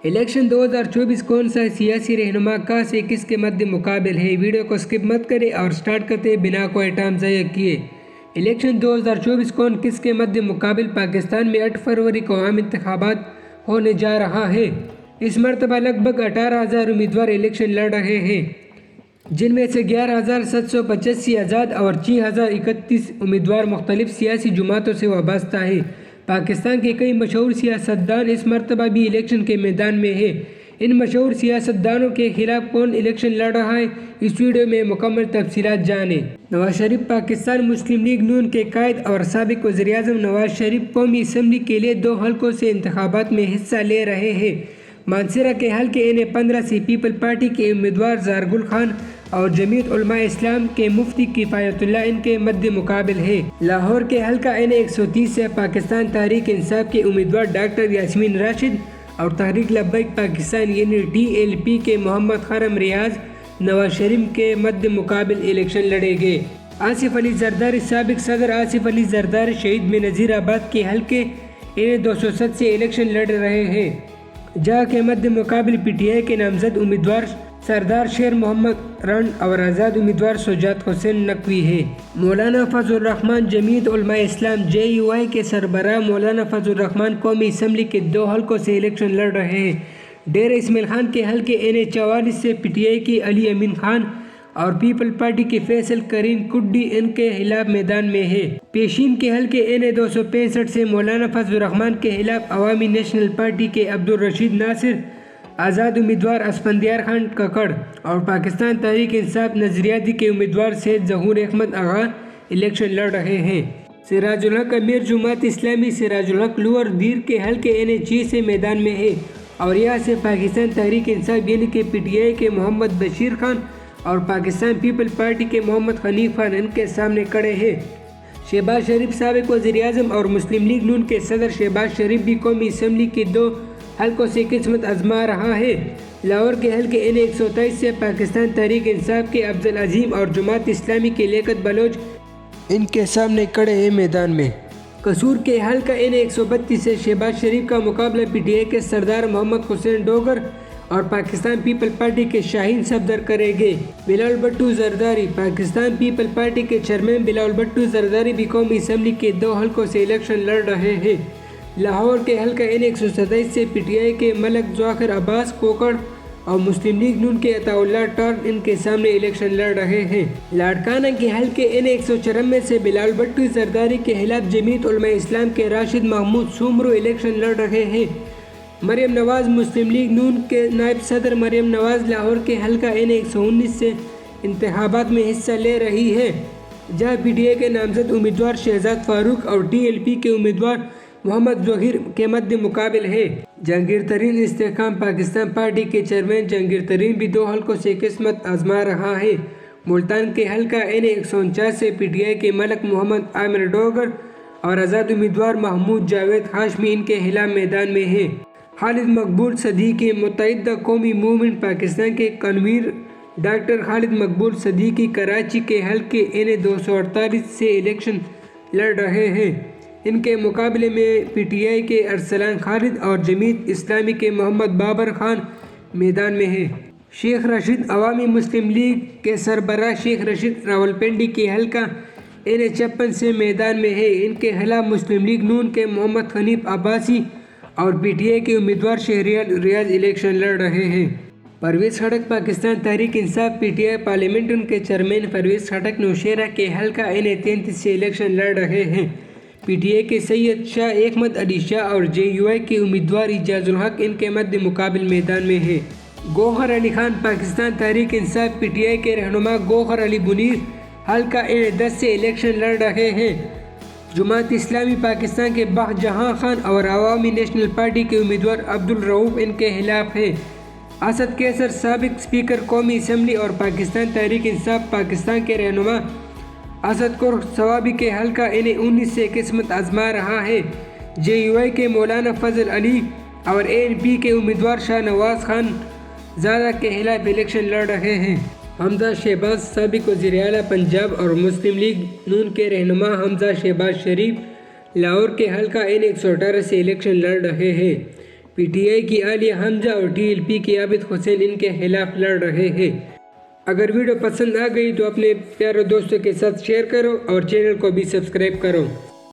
Election 2024 कौन सा सियासी रहनुमा का से किसके मध्य मुकाबिल है। वीडियो को स्किप मत करें और स्टार्ट करते बिना कोई टाइम ज़ाया किए। इलेक्शन 2024 कौन किसके मध्य मुकाबिल पाकिस्तान में 8 फरवरी को आम इंतखाबात होने जा रहा है। इस मरतबा लगभग 18,000 उम्मीदवार इलेक्शन लड़ रहे हैं, जिनमें से 11,785 आज़ाद और 6,031 उम्मीदवार मुख्तलिफ सियासी जमातों से वाबस्ता है। पाकिस्तान के कई मशहूर सियासतदान इस मरतबा भी इलेक्शन के मैदान में है। इन मशहूर सियासतदानों के खिलाफ कौन इलेक्शन लड़ रहा है, इस वीडियो में मुकम्मल तफसीलात जानें। नवाज शरीफ पाकिस्तान मुस्लिम लीग नून के कायद और साबिक वज़ीर-ए-आज़म नवाज शरीफ कौमी असम्बली के लिए 2 हलकों से इंतखाबात में हिस्सा ले रहे हैं। मानसरा के हल्के NA-15 से पीपल पार्टी के उम्मीदवार ज़ारगुल खान और जमीयत उलमा इस्लाम के मुफ्ती किफ़ायतुल्लाह इनके मध्य मुकाबिल है। लाहौर के हल्का NA-130 से पाकिस्तान तहरीक इंसाफ के उम्मीदवार डॉक्टर यास्मीन राशिद और तहरीक लब्बैक पाकिस्तान यानी TLP के मोहम्मद खरम रियाज नवाज शरीफ के मध्य मुकाबिल इलेक्शन लड़ेंगे। आसिफ अली जरदारी साबिक सदर आसिफ अली जरदारी शहीद में नज़ीराबाद के हल्के NA-207 से इलेक्शन लड़ रहे हैं, जहाँ के मध्य मुकाबिल PTI के नामजद उम्मीदवार सरदार शेर मोहम्मद रन और आज़ाद उम्मीदवार सुजात हुसैन नकवी है। मौलाना फजल रहमान जमीयत उलमा इस्लाम JUI के सरबराह मौलाना फजल रहमान कौमी असम्बली के 2 हलकों से इलेक्शन लड़ रहे हैं। डेरा इस्माइल खान के हल्के NA-44 से PTI के अली अमीन खान और पीपल पार्टी के फैसल करीम कुड्डी इनके खिलाफ मैदान में है। पेशीन के हल्के NA-265 से मौलाना फजल रहमान के खिलाफ अवामी नेशनल पार्टी के अब्दुल रशीद नासिर, आज़ाद उम्मीदवार असफंदियार खान ककड़ और पाकिस्तान तहरीक इंसाफ नजरियाती के उम्मीदवार सैयद ज़हूर अहमद आगा इलेक्शन लड़ रहे हैं। सिराजुल हक अमीर जुमात इस्लामी सिराजुल हक लोअर दीर के हल्के NA-6 से मैदान में है और यहाँ से पाकिस्तान तहरीक इंसाफ यानी कि PTI के मोहम्मद बशीर खान और पाकिस्तान पीपल पार्टी के मोहम्मद हनीफ खान इनके सामने खड़े हैं। शहबाज शरीफ साबिक वज़ीर-ए-आज़म और मुस्लिम लीग नून के सदर शहबाज शरीफ भी कौमी असम्बली के 2 हलकों से किस्मत आजमा रहा है। लाहौर के हल्के NA-127 से पाकिस्तान तहरीक इंसाफ के अफजल अजीम और जमात इस्लामी के लियाकत बलोच इनके सामने खड़े हैं मैदान में। कसूर के हल्का NA-132 से शहबाज शरीफ का मुकाबला PTI के सरदार मोहम्मद हुसैन डोगर और पाकिस्तान पीपल पार्टी के शाहीन सफदर करेंगे। बिलावल भुट्टो जरदारी पाकिस्तान पीपल पार्टी के चेयरमैन बिलावल भुट्टो जरदारी भी कौमी असम्बली के 2 हलकों से इलेक्शन लड़ रहे हैं। लाहौर के हल्का NA-127 से PTI के मलक ज़ाकिर अब्बास कोकड़ और मुस्लिम लीग नून के अताउल्लाह टार्न इनके सामने इलेक्शन लड़ रहे हैं। लाड़काना के हल्के NA-194 से बिलावल भुट्टो जरदारी के खिलाफ जमीयत उलमा इस्लाम के राशिद महमूद सुमरू इलेक्शन लड़ रहे हैं। मरियम नवाज मुस्लिम लीग नून के नायब सदर मरियम नवाज लाहौर के हल्का NA-119 से इंतखाबात में हिस्सा ले रही है, जहाँ PTI के नामजद उम्मीदवार शहजाद फारूक और TLP के उम्मीदवार मोहम्मद ज़हीर के मध्य मुकाबिल है। जहांगीर तरीन इस्तेहकाम पाकिस्तान पार्टी के चेयरमैन जहांगीर तरीन भी 2 हलकों से किस्मत आजमा रहा है। मुल्तान के हल्का NA-149 से PTI के मलक मोहम्मद आमिर डोगर और आज़ाद उम्मीदवार महमूद जावेद हाशमी इनके खिलाफ मैदान में है। खालिद मकबूल सदीकी मुत्तहिदा कौमी मूवमेंट पाकिस्तान के कन्वीनर डॉक्टर खालिद मकबूल सदीकी कराची के हल्के NA-248 से इलेक्शन लड़ रहे हैं। इनके मुकाबले में PTI के अरसलान खालिद और जमीयत इस्लामी के मोहम्मद बाबर खान मैदान में है। शेख रशीद अवामी मुस्लिम लीग के सरबराह शेख रशीद रावलपिंडी के हल्का NA-56 से मैदान में है। इनके खिलाफ मुस्लिम लीग नून के मोहम्मद हनीफ अब्बासी और PTI के उम्मीदवार शहरियार रियाज इलेक्शन लड़ रहे हैं। परवेज़ खटक पाकिस्तान तहरीक इंसाफ PTI पार्लियामेंट उनके चेयरमैन परवेज़ खटक नौशेरा के हल्का NA-33 से इलेक्शन लड़ रहे हैं। PTI के सैयद शाह अहमद अली शाह और JUI के उम्मीदवार इजाजुल हक इनके मध्य मुकाबिल मैदान में है। गौहर अली खान पाकिस्तान तहरीक इंसाफ PTI के रहनुमा गौहर अली मुनीर हल्का NA-10 से इलेक्शन लड़ रहे हैं। जमात इस्लामी पाकिस्तान के बाहजहां खान और अवामी नेशनल पार्टी के उम्मीदवार अब्दुल रऊफ इनके खिलाफ है। असद कैसर साबिक स्पीकर कौमी असम्बली और पाकिस्तान तहरीक इंसाफ पाकिस्तान के रहनुमा असद कुर सवाबी के हल्का NA-19 से किस्मत आजमा रहा है। JUI के मौलाना फजल अली और ANP के उम्मीदवार शाह नवाज खान ज़ादा के खिलाफ इलेक्शन लड़ रहे हैं। हमजा शहबाज साबिक वज़ीर-ए-आला पंजाब और मुस्लिम लीग नून के रहनुमा हमजा शहबाज शरीफ लाहौर के हल्का NA-118 से इलेक्शन लड़ रहे हैं। PTI کی عالیہ حمزہ اور TLP کے عابد حسین ان کے خلاف لڑ رہے ہیں۔ اگر ویڈیو پسند آ گئی تو اپنے پیارے دوستوں کے ساتھ شیئر کرو اور چینل کو بھی سبسکرائب کرو۔